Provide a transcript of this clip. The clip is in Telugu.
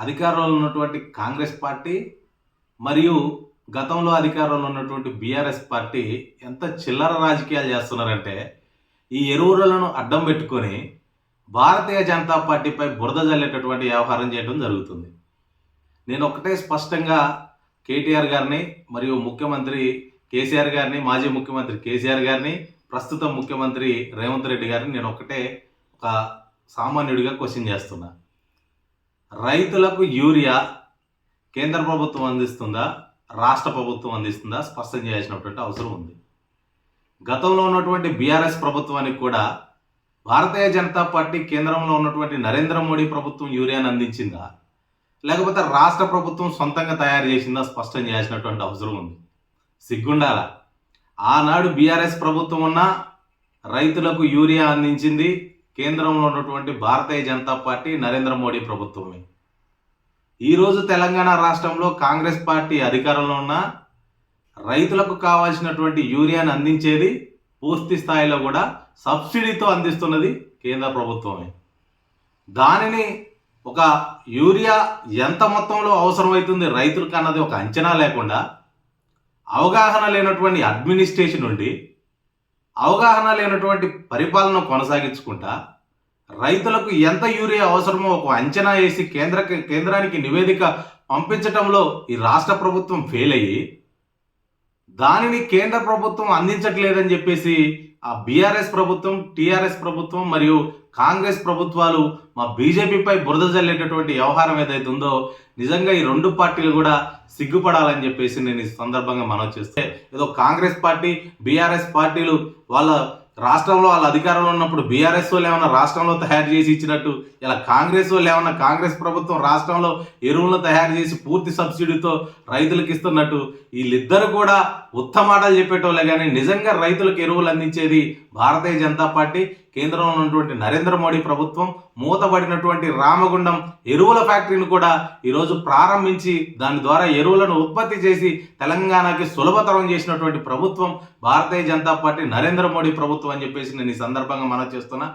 అధికారంలో ఉన్నటువంటి కాంగ్రెస్ పార్టీ మరియు గతంలో అధికారంలో ఉన్నటువంటి బీఆర్ఎస్ పార్టీ ఎంత చిల్లర రాజకీయాలు చేస్తున్నారంటే ఈ ఎరువులను అడ్డం పెట్టుకొని భారతీయ జనతా పార్టీపై బురద జల్లేటటువంటి వ్యవహారం చేయడం జరుగుతుంది. నేను ఒకటే స్పష్టంగా కేటీఆర్ గారిని మరియు ముఖ్యమంత్రి కేసీఆర్ గారిని, మాజీ ముఖ్యమంత్రి కేసీఆర్ గారిని, ప్రస్తుత ముఖ్యమంత్రి రేవంత్ రెడ్డి గారిని నేను ఒకటే ఒక సామాన్యుడిగా క్వశ్చన్ చేస్తున్నా. రైతులకు యూరియా కేంద్ర ప్రభుత్వం అందిస్తుందా, రాష్ట్ర ప్రభుత్వం అందిస్తుందా స్పష్టం చేయాల్సినటువంటి అవసరం ఉంది. గతంలో ఉన్నటువంటి బీఆర్ఎస్ ప్రభుత్వానికి కూడా భారతీయ జనతా పార్టీ కేంద్రంలో ఉన్నటువంటి నరేంద్ర మోడీ ప్రభుత్వం యూరియాను అందించిందా, లేకపోతే రాష్ట్ర ప్రభుత్వం సొంతంగా తయారు చేసిందా స్పష్టం చేయాల్సినటువంటి అవసరం ఉంది. సిగ్గుండాల. ఆనాడు బీఆర్ఎస్ ప్రభుత్వం ఉన్న రైతులకు యూరియా అందించింది కేంద్రంలో ఉన్నటువంటి భారతీయ జనతా పార్టీ నరేంద్ర మోడీ ప్రభుత్వమే. ఈరోజు తెలంగాణ రాష్ట్రంలో కాంగ్రెస్ పార్టీ అధికారంలో ఉన్న రైతులకు కావాల్సినటువంటి యూరియాను అందించేది పూర్తి స్థాయిలో కూడా సబ్సిడీతో అందిస్తున్నది కేంద్ర ప్రభుత్వమే. దానిని ఒక యూరియా ఎంత మొత్తంలో అవసరమవుతుంది రైతులకు అన్నది ఒక అంచనా లేకుండా, అవగాహన లేనటువంటి అడ్మినిస్ట్రేషన్ నుండి అవగాహన లేనటువంటి పరిపాలన కొనసాగించుకుంటా రైతులకు ఎంత యూరియా అవసరమో ఒక అంచనా వేసి కేంద్రానికి నివేదిక పంపించడంలో ఈ రాష్ట్ర ప్రభుత్వం ఫెయిల్ అయ్యి దానిని కేంద్ర ప్రభుత్వం అందించట్లేదని చెప్పేసి ఆ బీఆర్ఎస్ ప్రభుత్వం, టీఆర్ఎస్ ప్రభుత్వం మరియు కాంగ్రెస్ ప్రభుత్వాలు మా బీజేపీపై బురద జల్లేటటువంటి వ్యవహారం ఏదైతే ఉందో నిజంగా ఈ రెండు పార్టీలు కూడా సిగ్గుపడాలని చెప్పేసి నేను ఈ సందర్భంగా మనవి చేస్తే, ఏదో కాంగ్రెస్ పార్టీ బీఆర్ఎస్ పార్టీలు వాళ్ళ రాష్ట్రంలో వాళ్ళ అధికారంలో ఉన్నప్పుడు బీఆర్ఎస్ వాళ్ళు ఏమన్నా రాష్ట్రంలో తయారు చేసి ఇచ్చినట్టు, ఇలా కాంగ్రెస్ వాళ్ళు ఏమన్నా కాంగ్రెస్ ప్రభుత్వం రాష్ట్రంలో ఎరువులను తయారు చేసి పూర్తి సబ్సిడీతో రైతులకు ఇస్తున్నట్టు వీళ్ళిద్దరు కూడా ఉత్తమాటలు చెప్పేటోళ్ళే. కానీ నిజంగా రైతులకు ఎరువులు అందించేది భారతీయ జనతా పార్టీ, కేంద్రంలో ఉన్నటువంటి నరేంద్ర మోడీ ప్రభుత్వం. మూతబడినటువంటి రామగుండం ఎరువుల ఫ్యాక్టరీని కూడా ఈరోజు ప్రారంభించి దాని ద్వారా ఎరువులను ఉత్పత్తి చేసి తెలంగాణకి సులభతరం చేసినటువంటి ప్రభుత్వం భారతీయ జనతా పార్టీ, నరేంద్ర మోడీ ప్రభుత్వం అని చెప్పేసి నేను ఈ సందర్భంగా మనవి చేస్తున్నా.